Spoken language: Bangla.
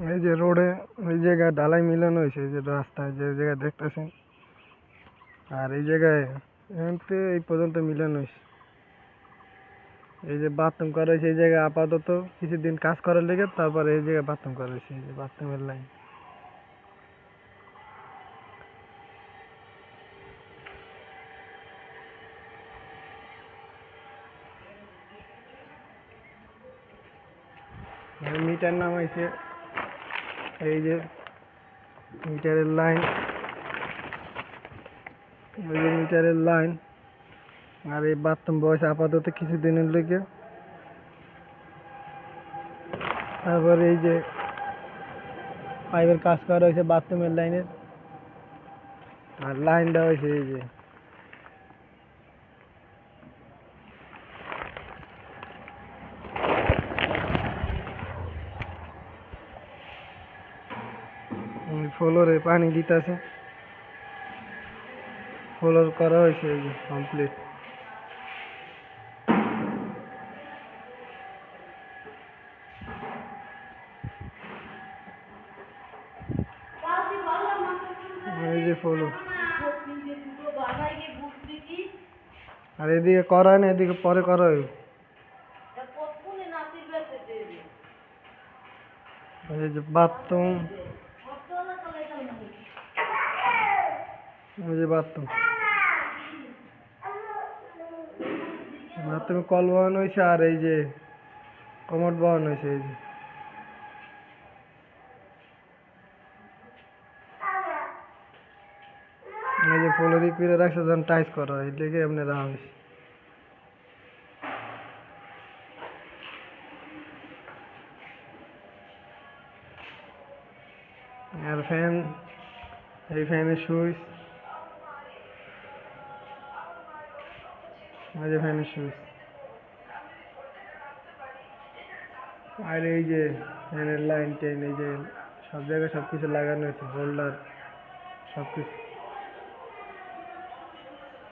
এই যে রোডে ওই জায়গায় ঢালাই মিলানো হয়েছে, এই যে রাস্তায় যে জায়গায় দেখতেছেন, আর এই জায়গায় এখান থেকে এই পর্যন্ত মিলানো হয়েছে। এই যে বাথরুম করা হয়েছে এই জায়গায় আপাতত কিছুদিন কাজ করার লেগে, তারপরে এই জায়গায় বাথরুম করা হয়েছে, এই যে বাথরুমের লাইন। মিটার নাম হয়েছে, এই যে মিটারের লাইন, এই যে মিটারের লাইন। আর এই বাথরুম বয়স আপাতত কিছুদিনের লেগে। তারপরে এই যে পাইপের কাজ করা হয়েছে বাথরুমের লাইনের, আর লাইন দেওয়া হয়েছে এই যে। ফ্লোরে পানি দিতেছে, ফ্লোর করা হয়েছে এই যে কমপ্লিট। এই যে ফ্লোর, আর এদিকে করা হয় না, এদিকে পরে করা হবে। এই যে বাথরুম, এই যে বাথরুম, বাথরুমে কল বহানো হয়েছে, আর এই যে কমোড বহানো হয়েছে এই যে। এই যে ফ্লোরে করে রাখছে, যখন টাইস করা হয় এটাকে এমনি রাখা হয়েছে। আর ফ্যান, এই ফ্যানের সুইচ, এই যে ফ্যানের সুইচ, আর এই যে ফ্যানের লাইন টেন, এই যে সব জায়গায় সবকিছু লাগানো হয়েছে, হোল্ডার সবকিছু।